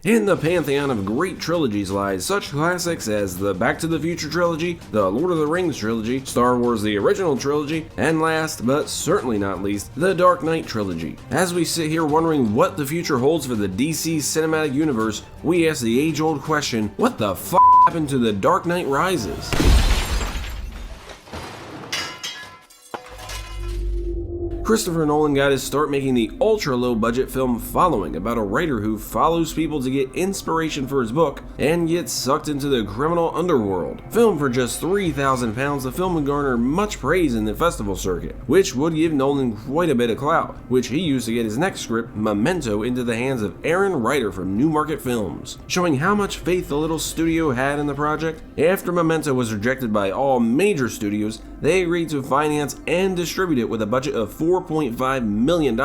In the pantheon of great trilogies lies such classics as the Back to the Future trilogy, the Lord of the Rings trilogy, Star Wars the original trilogy, and last, but certainly not least, the Dark Knight trilogy. As we sit here wondering what the future holds for the DC cinematic universe, we ask the age-old question, what the f*** happened to The Dark Knight Rises? Christopher Nolan got his start making the ultra-low budget film Following, about a writer who follows people to get inspiration for his book and gets sucked into the criminal underworld. Filmed for just £3,000, the film would garner much praise in the festival circuit, which would give Nolan quite a bit of clout, which he used to get his next script, Memento, into the hands of Aaron Ryder from Newmarket Films, showing how much faith the little studio had in the project. After Memento was rejected by all major studios, they agreed to finance and distribute it with a budget of $4.5 million,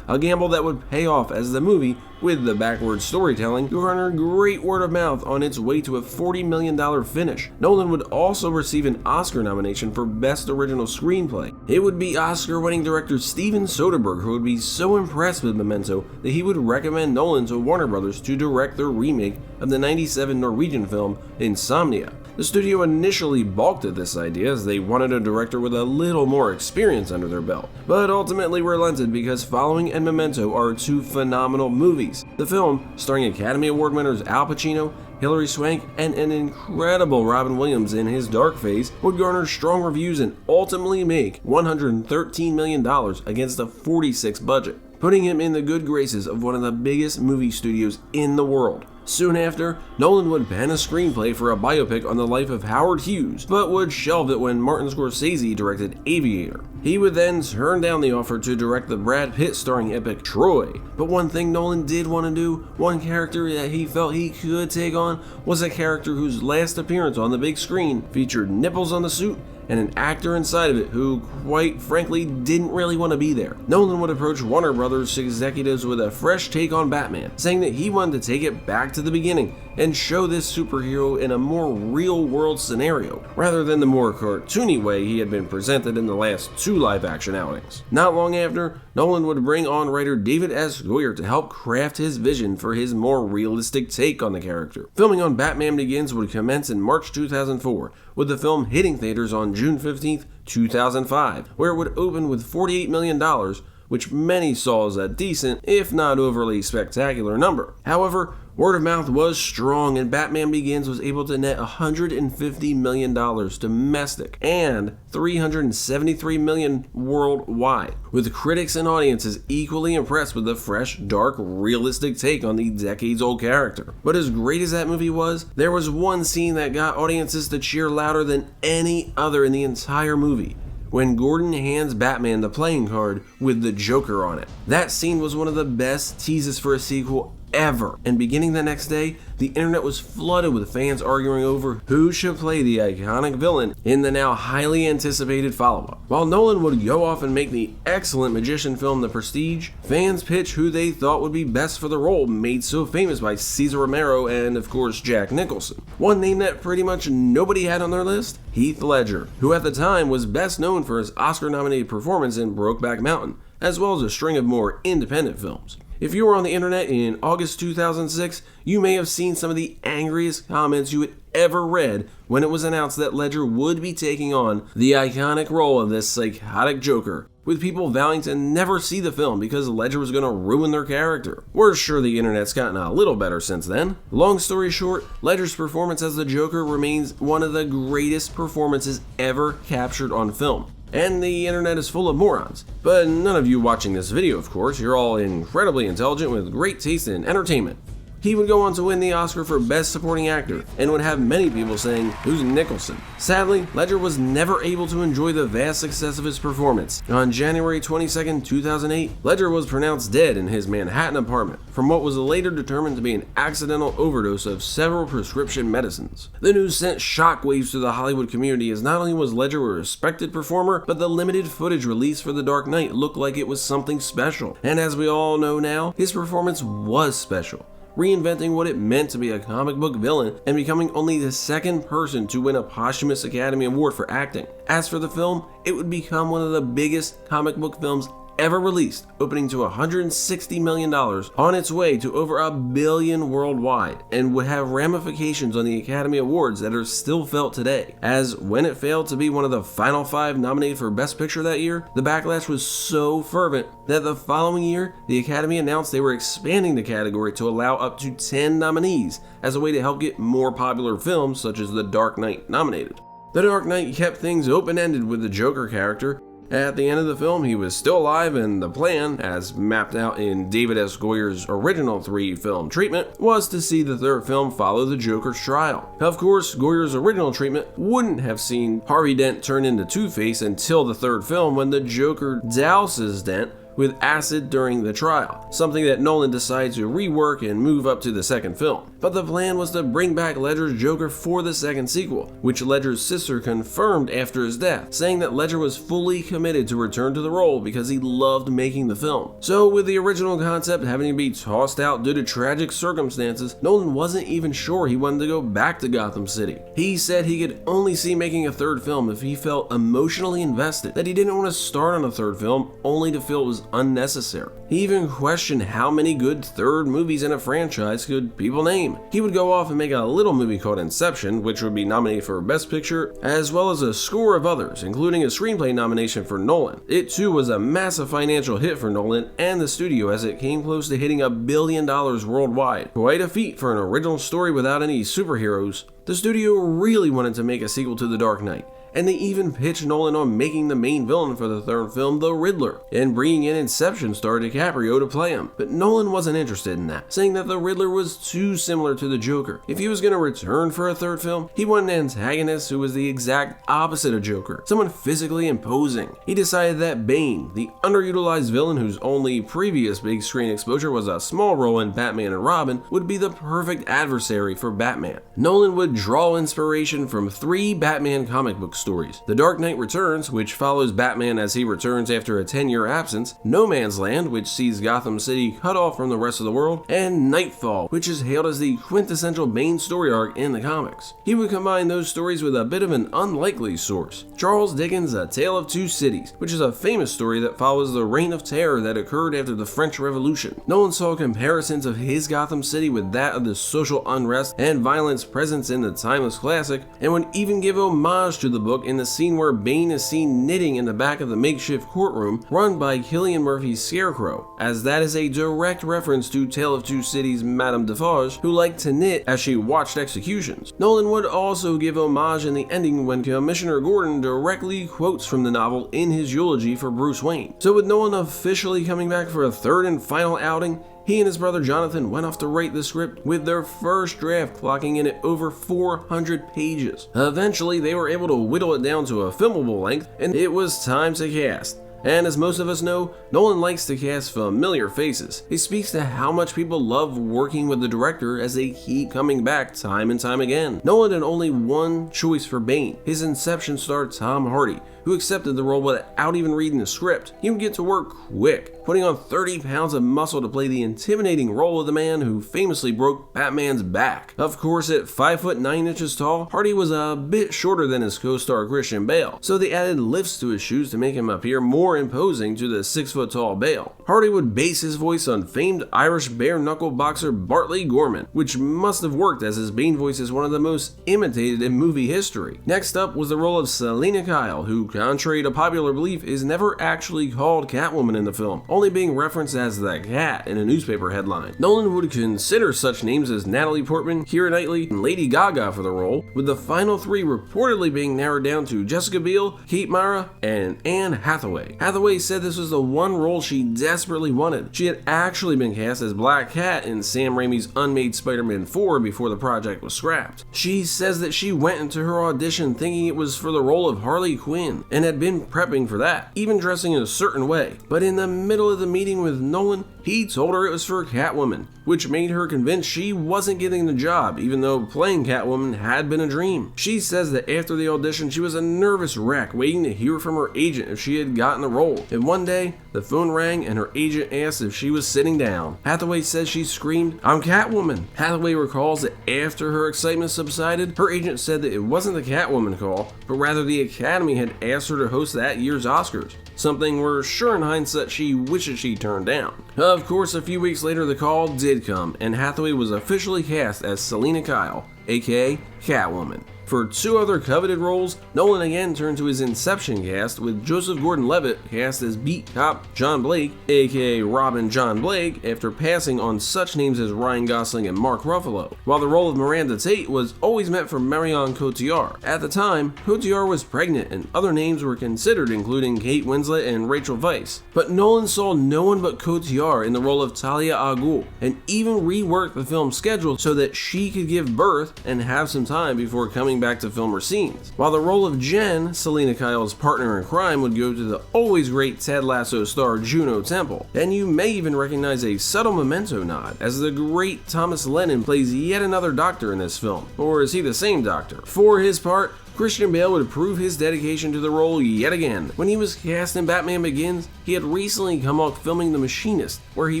a gamble that would pay off as the movie, with the backward storytelling, garnered great word of mouth on its way to a $40 million finish. Nolan would also receive an Oscar nomination for Best Original Screenplay. It would be Oscar-winning director Steven Soderbergh who would be so impressed with Memento that he would recommend Nolan to Warner Brothers to direct their remake of the '97 Norwegian film Insomnia. The studio initially balked at this idea as they wanted a director with a little more experience under their belt, but ultimately relented because Following and Memento are two phenomenal movies. The film, starring Academy Award winners Al Pacino, Hilary Swank, and an incredible Robin Williams in his dark phase, would garner strong reviews and ultimately make $113 million against a $46 budget, putting him in the good graces of one of the biggest movie studios in the world. Soon after, Nolan would pen a screenplay for a biopic on the life of Howard Hughes, but would shelve it when Martin Scorsese directed Aviator. He would then turn down the offer to direct the Brad Pitt starring epic Troy. But one thing Nolan did want to do, one character that he felt he could take on, was a character whose last appearance on the big screen featured nipples on the suit and an actor inside of it who, quite frankly, didn't really want to be there. Nolan would approach Warner Brothers executives with a fresh take on Batman, saying that he wanted to take it back to the beginning and show this superhero in a more real-world scenario, rather than the more cartoony way he had been presented in the last two live-action outings. Not long after, Nolan would bring on writer David S. Goyer to help craft his vision for his more realistic take on the character. Filming on Batman Begins would commence in March 2004, with the film hitting theaters on June 15, 2005, where it would open with $48 million, which many saw as a decent, if not overly spectacular number. However, word of mouth was strong and Batman Begins was able to net $150 million domestic and $373 million worldwide, with critics and audiences equally impressed with the fresh, dark, realistic take on the decades-old character. But as great as that movie was, there was one scene that got audiences to cheer louder than any other in the entire movie, when Gordon hands Batman the playing card with the Joker on it. That scene was one of the best teases for a sequel ever, and beginning the next day, the internet was flooded with fans arguing over who should play the iconic villain in the now highly anticipated follow-up. While Nolan would go off and make the excellent magician film The Prestige, fans pitched who they thought would be best for the role made so famous by Cesar Romero and, of course, Jack Nicholson. One name that pretty much nobody had on their list? Heath Ledger, who at the time was best known for his Oscar-nominated performance in Brokeback Mountain, as well as a string of more independent films. If you were on the internet in August 2006, you may have seen some of the angriest comments you had ever read when it was announced that Ledger would be taking on the iconic role of this psychotic Joker, with people vowing to never see the film because Ledger was going to ruin their character. We're sure the internet's gotten a little better since then. Long story short, Ledger's performance as the Joker remains one of the greatest performances ever captured on film. And the internet is full of morons. But none of you watching this video, of course. You're all incredibly intelligent with great taste in entertainment. He would go on to win the Oscar for Best Supporting Actor, and would have many people saying, "Who's Nicholson?" Sadly, Ledger was never able to enjoy the vast success of his performance. On January 22, 2008, Ledger was pronounced dead in his Manhattan apartment from what was later determined to be an accidental overdose of several prescription medicines. The news sent shockwaves to the Hollywood community, as not only was Ledger a respected performer, but the limited footage released for The Dark Knight looked like it was something special. And as we all know now, his performance was special, reinventing what it meant to be a comic book villain and becoming only the second person to win a posthumous Academy Award for acting. As for the film, it would become one of the biggest comic book films ever released, opening to $160 million on its way to over $1 billion worldwide, and would have ramifications on the Academy Awards that are still felt today, as when it failed to be one of the final 5 nominated for Best Picture that year, the backlash was so fervent that the following year, the Academy announced they were expanding the category to allow up to 10 nominees as a way to help get more popular films such as The Dark Knight nominated. The Dark Knight kept things open-ended with the Joker character. At the end of the film, he was still alive, and the plan, as mapped out in David S. Goyer's original 3-film treatment, was to see the third film follow the Joker's trial. Of course, Goyer's original treatment wouldn't have seen Harvey Dent turn into Two-Face until the third film, when the Joker douses Dent with acid during the trial, something that Nolan decided to rework and move up to the second film. But the plan was to bring back Ledger's Joker for the second sequel, which Ledger's sister confirmed after his death, saying that Ledger was fully committed to return to the role because he loved making the film. So with the original concept having to be tossed out due to tragic circumstances, Nolan wasn't even sure he wanted to go back to Gotham City. He said he could only see making a third film if he felt emotionally invested, that he didn't want to start on a third film only to feel it was unnecessary. He even questioned how many good third movies in a franchise could people name. He would go off and make a little movie called Inception, which would be nominated for Best Picture, as well as a score of others, including a screenplay nomination for Nolan. It too was a massive financial hit for Nolan and the studio, as it came close to hitting $1 billion worldwide. Quite a feat for an original story without any superheroes. The studio really wanted to make a sequel to The Dark Knight, and they even pitched Nolan on making the main villain for the third film the Riddler, and bringing in Inception star DiCaprio to play him. But Nolan wasn't interested in that, saying that the Riddler was too similar to the Joker. If he was going to return for a third film, he wanted an antagonist who was the exact opposite of Joker, someone physically imposing. He decided that Bane, the underutilized villain whose only previous big screen exposure was a small role in Batman and Robin, would be the perfect adversary for Batman. Nolan would draw inspiration from 3 Batman comic book stories: The Dark Knight Returns, which follows Batman as he returns after a 10-year absence, No Man's Land, which sees Gotham City cut off from the rest of the world, and Nightfall, which is hailed as the quintessential Bane story arc in the comics. He would combine those stories with a bit of an unlikely source: Charles Dickens' A Tale of Two Cities, which is a famous story that follows the reign of terror that occurred after the French Revolution. Nolan saw comparisons of his Gotham City with that of the social unrest and violence present in the timeless classic, and would even give homage to the book in the scene where Bane is seen knitting in the back of the makeshift courtroom run by Cillian Murphy's Scarecrow, as that is a direct reference to Tale of Two Cities' Madame Defarge, who liked to knit as she watched executions. Nolan would also give homage in the ending when Commissioner Gordon directly quotes from the novel in his eulogy for Bruce Wayne. So with Nolan officially coming back for a third and final outing, he and his brother Jonathan went off to write the script, with their first draft clocking in at over 400 pages. Eventually, they were able to whittle it down to a filmable length, and it was time to cast. And as most of us know, Nolan likes to cast familiar faces. He speaks to how much people love working with the director as they keep coming back time and time again. Nolan had only one choice for Bane, his Inception star Tom Hardy, who accepted the role without even reading the script. He would get to work quick, putting on 30 pounds of muscle to play the intimidating role of the man who famously broke Batman's back. Of course, at 5 foot 9 inches tall, Hardy was a bit shorter than his co-star Christian Bale, so they added lifts to his shoes to make him appear more imposing to the 6 foot tall Bale. Hardy would base his voice on famed Irish bare knuckle boxer Bartley Gorman, which must have worked as his Bane voice is one of the most imitated in movie history. Next up was the role of Selina Kyle, who, contrary to popular belief, is never actually called Catwoman in the film, only being referenced as the Cat in a newspaper headline. Nolan would consider such names as Natalie Portman, Keira Knightley, and Lady Gaga for the role, with the final 3 reportedly being narrowed down to Jessica Biel, Kate Mara, and Anne Hathaway. Hathaway said this was the one role she desperately wanted. She had actually been cast as Black Cat in Sam Raimi's unmade Spider-Man 4 before the project was scrapped. She says that she went into her audition thinking it was for the role of Harley Quinn, and had been prepping for that, even dressing in a certain way. But in the middle of the meeting with Nolan, he told her it was for Catwoman, which made her convinced she wasn't getting the job, even though playing Catwoman had been a dream. She says that after the audition, she was a nervous wreck waiting to hear from her agent if she had gotten the role. And one day, the phone rang and her agent asked if she was sitting down. Hathaway says she screamed, "I'm Catwoman!" Hathaway recalls that after her excitement subsided, her agent said that it wasn't the Catwoman call, but rather the Academy had asked her to host that year's Oscars. something we're sure in hindsight she wishes she turned down. Of course, a few weeks later the call did come, and Hathaway was officially cast as Selina Kyle, aka Catwoman. For two other coveted roles, Nolan again turned to his Inception cast, with Joseph Gordon-Levitt cast as beat cop John Blake, aka Robin John Blake, after passing on such names as Ryan Gosling and Mark Ruffalo, while the role of Miranda Tate was always meant for Marion Cotillard. At the time, Cotillard was pregnant and other names were considered, including Kate Winslet and Rachel Weisz, but Nolan saw no one but Cotillard in the role of Talia al Ghul, and even reworked the film's schedule so that she could give birth and have some time before coming back to film her scenes. While the role of Jen, Selina Kyle's partner in crime, would go to the always great Ted Lasso star Juno Temple, and you may even recognize a subtle Memento nod, as the great Thomas Lennon plays yet another doctor in this film. Or is he the same doctor? For his part, Christian Bale would prove his dedication to the role yet again. When he was cast in Batman Begins, he had recently come off filming The Machinist, where he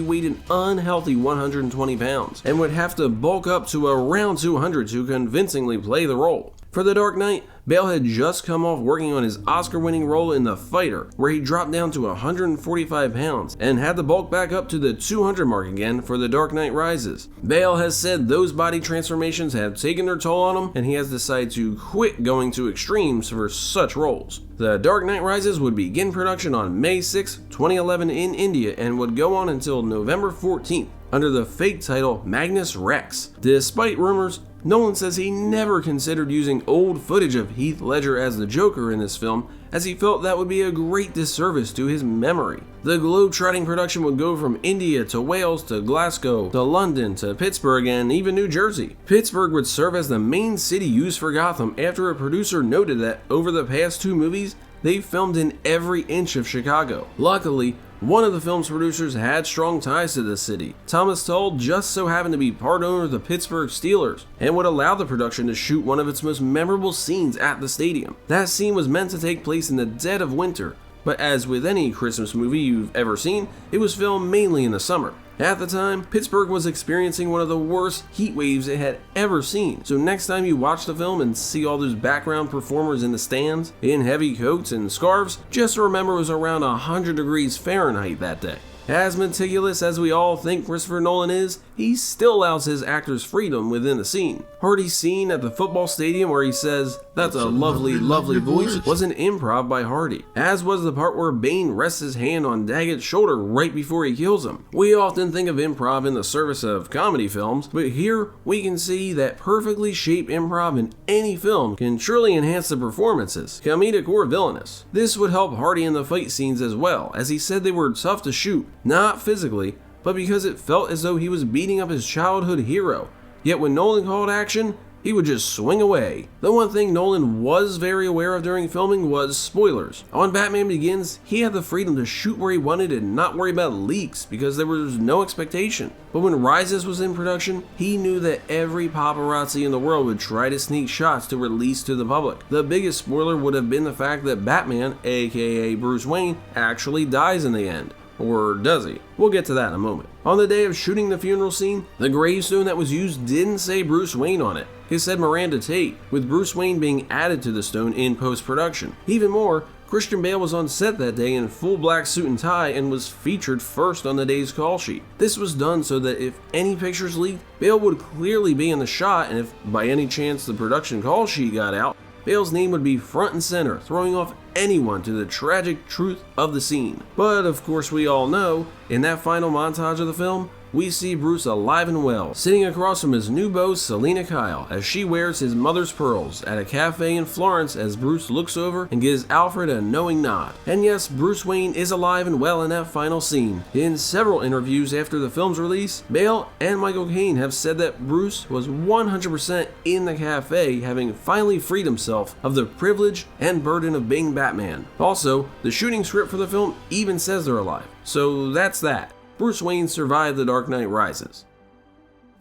weighed an unhealthy 120 pounds, and would have to bulk up to around 200 to convincingly play the role. For The Dark Knight, Bale had just come off working on his Oscar-winning role in The Fighter, where he dropped down to 145 pounds and had to bulk back up to the 200 mark again for The Dark Knight Rises. Bale has said those body transformations have taken their toll on him, and he has decided to quit going to extremes for such roles. The Dark Knight Rises would begin production on May 6, 2011 in India and would go on until November 14th under the fake title Magnus Rex. Despite rumors, Nolan says he never considered using old footage of Heath Ledger as the Joker in this film, as he felt that would be a great disservice to his memory. The globe-trotting production would go from India to Wales to Glasgow to London to Pittsburgh and even New Jersey. Pittsburgh would serve as the main city used for Gotham after a producer noted that over the past two movies, they filmed in every inch of Chicago. Luckily, one of the film's producers had strong ties to the city. Thomas Tull just so happened to be part owner of the Pittsburgh Steelers and would allow the production to shoot one of its most memorable scenes at the stadium. That scene was meant to take place in the dead of winter, but as with any Christmas movie you've ever seen, it was filmed mainly in the summer. At the time, Pittsburgh was experiencing one of the worst heat waves it had ever seen, so next time you watch the film and see all those background performers in the stands, in heavy coats and scarves, just remember it was around 100 degrees Fahrenheit that day. As meticulous as we all think Christopher Nolan is, he still allows his actors freedom within the scene. Hardy's scene at the football stadium where he says, "That's a lovely, lovely voice," was an improv by Hardy, as was the part where Bane rests his hand on Daggett's shoulder right before he kills him. We often think of improv in the service of comedy films, but here we can see that perfectly shaped improv in any film can truly enhance the performances, comedic or villainous. This would help Hardy in the fight scenes as well, as he said they were tough to shoot, not physically, but because it felt as though he was beating up his childhood hero. Yet when Nolan called action, he would just swing away. The one thing Nolan was very aware of during filming was spoilers. On Batman Begins, he had the freedom to shoot where he wanted and not worry about leaks because there was no expectation. But when Rises was in production, he knew that every paparazzi in the world would try to sneak shots to release to the public. The biggest spoiler would have been the fact that Batman, aka Bruce Wayne, actually dies in the end. Or does he? We'll get to that in a moment. On the day of shooting the funeral scene, the gravestone that was used didn't say Bruce Wayne on it. It said Miranda Tate, with Bruce Wayne being added to the stone in post-production. Even more, Christian Bale was on set that day in full black suit and tie and was featured first on the day's call sheet. This was done so that if any pictures leaked, Bale would clearly be in the shot, and if by any chance the production call sheet got out, Bale's name would be front and center, throwing off anyone to the tragic truth of the scene. But of course we all know, in that final montage of the film, we see Bruce alive and well, sitting across from his new beau Selina Kyle as she wears his mother's pearls at a cafe in Florence as Bruce looks over and gives Alfred a knowing nod. And yes, Bruce Wayne is alive and well in that final scene. In several interviews after the film's release, Bale and Michael Caine have said that Bruce was 100% in the cafe, having finally freed himself of the privilege and burden of being Batman. Also, the shooting script for the film even says they're alive. So that's that. Bruce Wayne survived The Dark Knight Rises.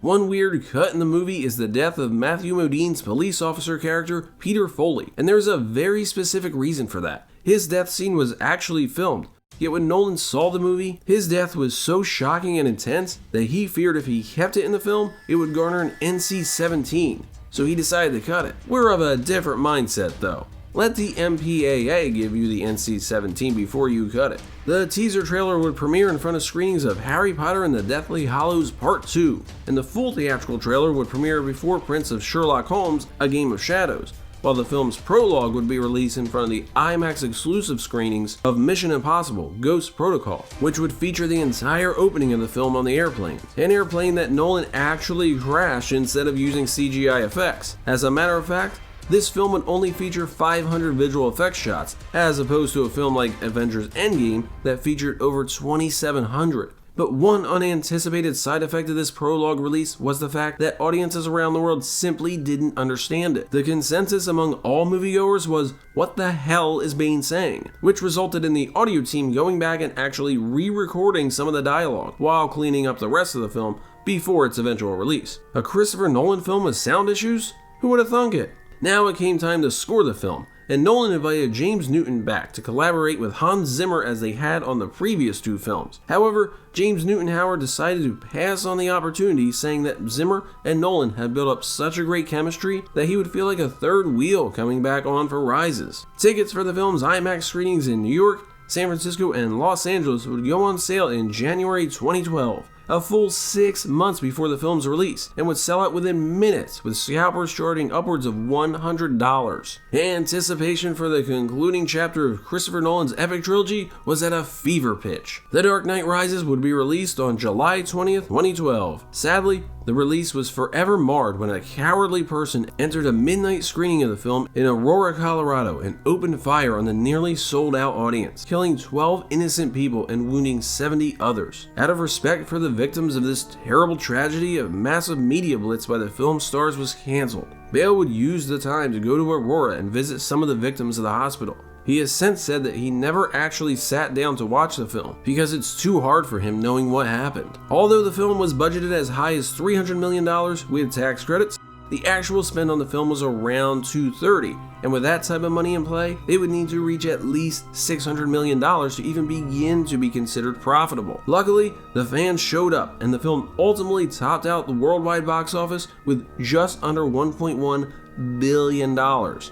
One weird cut in the movie is the death of Matthew Modine's police officer character, Peter Foley, and there's a very specific reason for that. His death scene was actually filmed, yet when Nolan saw the movie, his death was so shocking and intense that he feared if he kept it in the film, it would garner an NC-17, so he decided to cut it. We're of a different mindset though. let the MPAA give you the NC-17 before you cut it. The teaser trailer would premiere in front of screenings of Harry Potter and the Deathly Hallows Part 2, and the full theatrical trailer would premiere before prints of Sherlock Holmes: A Game of Shadows, while the film's prologue would be released in front of the IMAX exclusive screenings of Mission Impossible: Ghost Protocol, which would feature the entire opening of the film on the airplane, an airplane that Nolan actually crashed instead of using CGI effects. As a matter of fact, this film would only feature 500 visual effects shots, as opposed to a film like Avengers Endgame that featured over 2,700. But one unanticipated side effect of this prologue release was the fact that audiences around the world simply didn't understand it. The consensus among all moviegoers was, "What the hell is Bane saying?" which resulted in the audio team going back and actually re-recording some of the dialogue while cleaning up the rest of the film before its eventual release. A Christopher Nolan film with sound issues? Who would have thunk it? Now it came time to score the film, and Nolan invited James Newton back to collaborate with Hans Zimmer as they had on the previous two films. However, James Newton Howard decided to pass on the opportunity, saying that Zimmer and Nolan had built up such a great chemistry that he would feel like a third wheel coming back on for Rises. Tickets for the film's IMAX screenings in New York, San Francisco, and Los Angeles would go on sale in January 2012. A full 6 months before the film's release, and would sell out within minutes, with scalpers charging upwards of $100. Anticipation for the concluding chapter of Christopher Nolan's epic trilogy was at a fever pitch. The Dark Knight Rises would be released on July 20th, 2012. Sadly, the release was forever marred when a cowardly person entered a midnight screening of the film in Aurora, Colorado, and opened fire on the nearly sold-out audience, killing 12 innocent people and wounding 70 others. Out of respect for the victims of this terrible tragedy, a massive media blitz by the film stars was canceled. Bale would use the time to go to Aurora and visit some of the victims of the hospital. He has since said that he never actually sat down to watch the film because it's too hard for him knowing what happened. Although the film was budgeted as high as $300 million with tax credits, the actual spend on the film was around $230, and with that type of money in play, they would need to reach at least $600 million to even begin to be considered profitable. Luckily, the fans showed up, and the film ultimately topped out the worldwide box office with just under $1.1 billion.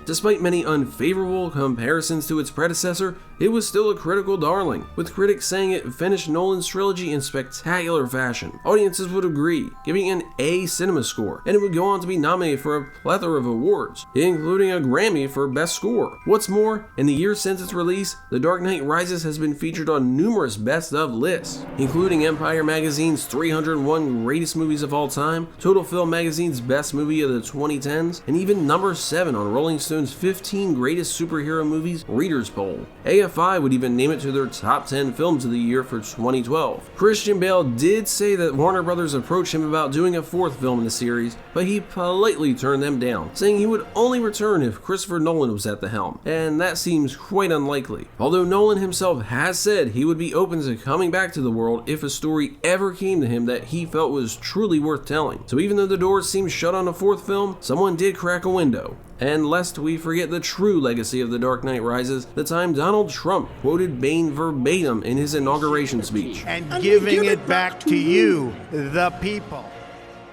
Despite many unfavorable comparisons to its predecessor, it was still a critical darling, with critics saying it finished Nolan's trilogy in spectacular fashion. Audiences would agree, giving an A cinema score, and it would go on to be nominated for a plethora of awards, including a Grammy for Best Score. What's more, in the years since its release, The Dark Knight Rises has been featured on numerous best of lists, including Empire Magazine's 301 Greatest Movies of All Time, Total Film Magazine's Best Movie of the 2010s, and even number 7 on Rolling Stone's 15 Greatest Superhero Movies Readers Poll. AFI would even name it to their top 10 films of the year for 2012. Christian Bale did say that Warner Brothers approached him about doing a 4th film in the series, but he politely turned them down, saying he would only return if Christopher Nolan was at the helm, and that seems quite unlikely. Although Nolan himself has said he would be open to coming back to the world if a story ever came to him that he felt was truly worth telling. So even though the doors seemed shut on a 4th film, someone did crack a window. And lest we forget the true legacy of The Dark Knight Rises, the time Donald Trump quoted Bane verbatim in his inauguration speech. And giving it back to you, the people.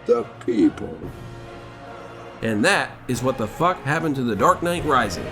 The people. And that is what the fuck happened to The Dark Knight Rises.